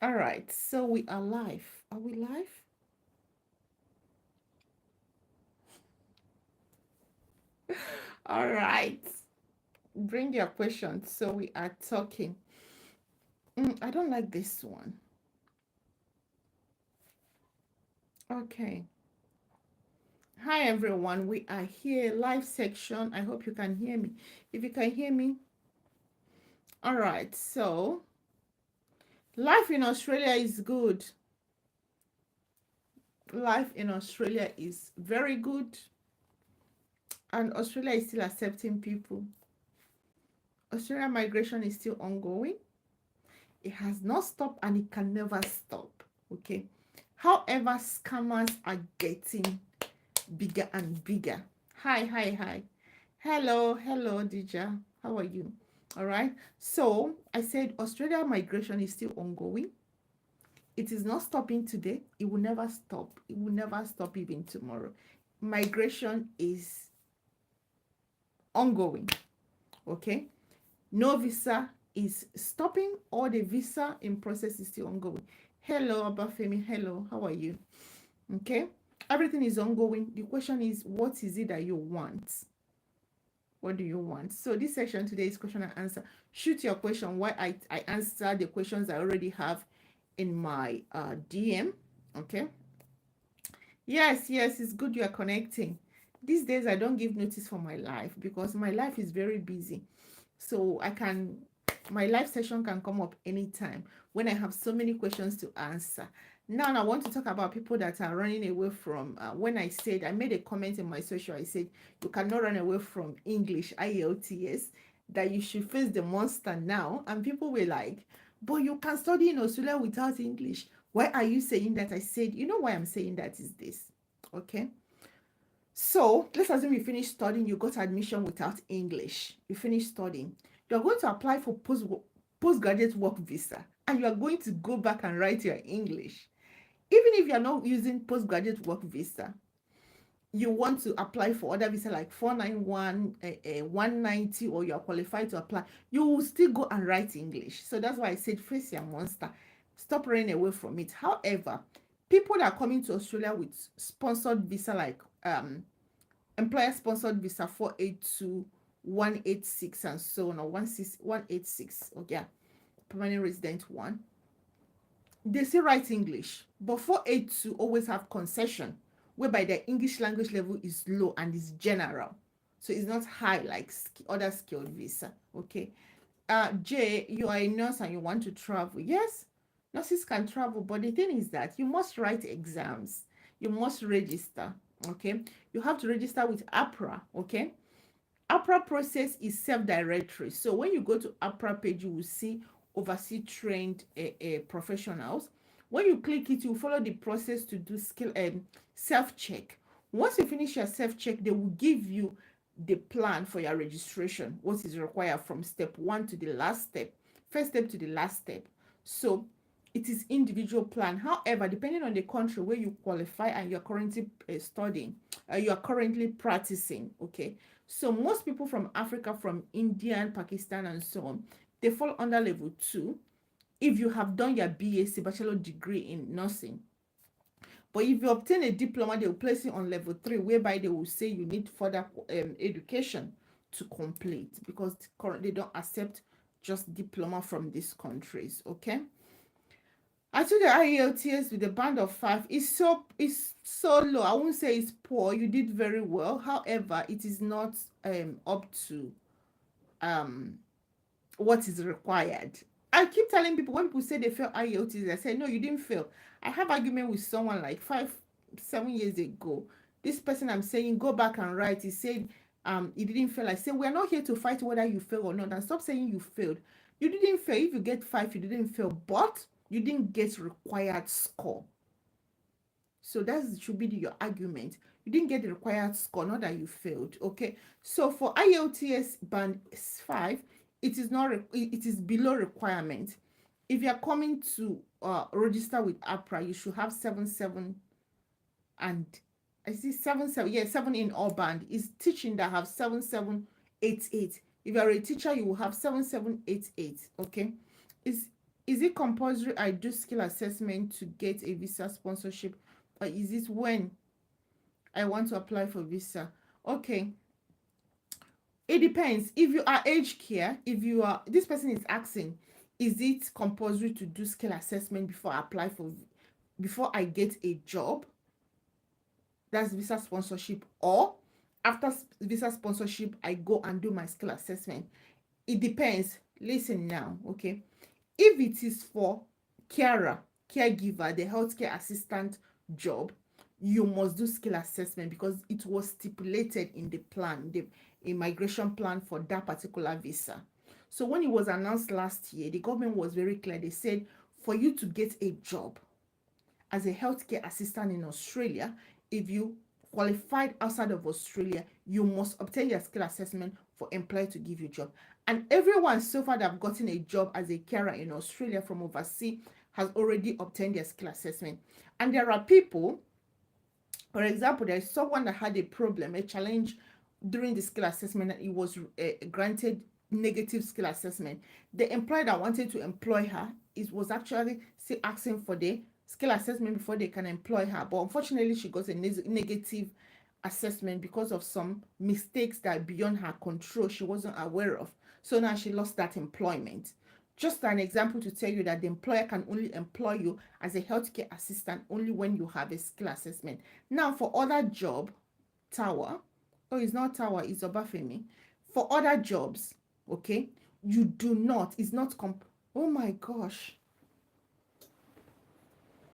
All right, so we are live. Are we live? All right. Bring your questions. So we are talking. I don't like this one. Okay. Hi, everyone. We are here, live section. I hope you can hear me. If you can hear me, all right. So, life in Australia is good. Life in Australia is very good, and Australia is still accepting people. Australia migration is still ongoing. It has not stopped and it can never stop. Okay. However, scammers are getting bigger and bigger. Hi, hi, hi. Hello, Dija. How are you? All right. So I said Australia migration is still ongoing. It is not stopping today. It will never stop. It will never stop even tomorrow. Migration is ongoing. Okay. No visa is stopping, or the visa in process is still ongoing. Hello, Abafemi. Hello, how are you? Okay. Everything is ongoing. The question is, what is it that you want? What do you want? So this section today is question and answer. Shoot your question while I answer the questions I already have in my DM. Okay. Yes, it's good you are connecting. These days I don't give notice for my life because my life is very busy. So my live session can come up anytime when I have so many questions to answer. Now I want to talk about people that are running away from, when I made a comment in my social, I said, you cannot run away from English, IELTS, that you should face the monster now. And people were like, but you can study in Australia without English. Why are you saying that? I said, you know why I'm saying that is this. Okay. So let's assume you finish studying, you got admission without English. You finish studying. You're going to apply for postgraduate work visa, and you are going to go back and write your English. Even if you're not using postgraduate work visa, you want to apply for other visa like 491, 190, or you're qualified to apply, you will still go and write English. So that's why I said face your monster. Stop running away from it. However, people that are coming to Australia with sponsored visa like employer sponsored visa 482, 186, and so on, or 186, okay, permanent resident one, they still write English, but 482 always have concession whereby their English language level is low and is general, so it's not high like other skilled visa. Okay. Jay, you are a nurse and you want to travel. Yes, nurses can travel, but the thing is that you must write exams, you must register. Okay. You have to register with APRA. Okay. APRA process is self-directory. So when you go to APRA page, you will see overseas trained professionals. When you click it, you follow the process to do skill self-check. Once you finish your self-check, they will give you the plan for your registration, what is required from step one to the last step, first step to the last step. So it is individual plan. However, depending on the country where you qualify and you're currently studying, you are currently practicing. Okay. So most people from Africa, from India and Pakistan and so on, they fall under level 2 if you have done your BAc, bachelor degree in nursing. But if you obtain a diploma, they will place you on level 3, whereby they will say you need further education to complete, because currently they don't accept just diploma from these countries. Okay. I took the IELTS with a band of 5. It's so low. I won't say it's poor. You did very well. However, it is not up to um what is required. I keep telling people, when people say they fail IELTS, I say no, you didn't fail. I have argument with someone like 7 years ago. This person I'm saying go back and write. He said he didn't fail. I say we're not here to fight whether you fail or not. And stop saying you failed. You didn't fail. If you get 5, you didn't fail, but you didn't get required score. So that should be your argument. You didn't get the required score, not that you failed. Okay. So for IELTS band 5, it is not it is below requirement. If you are coming to register with APRA, you should have 7.7, and I see 7.7. Yeah, 7 in all band. Is teaching that have 7.788. If you are a teacher, you will have 7.788. Okay. It's Is it compulsory I do skill assessment to get a visa sponsorship, or is it when I want to apply for visa? Okay, it depends. If you are aged care, if you are, this person is asking, is it compulsory to do skill assessment before I apply for, before I get a job? That's visa sponsorship. Or after visa sponsorship, I go and do my skill assessment. It depends. Listen now, okay? If it is for carer, caregiver, the healthcare assistant job, you must do skill assessment because it was stipulated in the plan, the immigration plan for that particular visa. So when it was announced last year, the government was very clear. They said for you to get a job as a healthcare assistant in Australia, if you qualified outside of Australia, you must obtain your skill assessment for employer to give you a job. And everyone so far that have gotten a job as a carer in Australia from overseas has already obtained their skill assessment. And there are people, for example, there is someone that had a problem, a challenge during the skill assessment, and it was granted negative skill assessment. The employer that wanted to employ her was actually still asking for the skill assessment before they can employ her. But unfortunately, she got a negative assessment because of some mistakes that are beyond her control she wasn't aware of. So now she lost that employment. Just an example to tell you that the employer can only employ you as a healthcare assistant only when you have a skill assessment. Now, for other job, Tower, oh, it's not Tower, it's Obafemi. For other jobs, okay, you do not, it's not oh my gosh.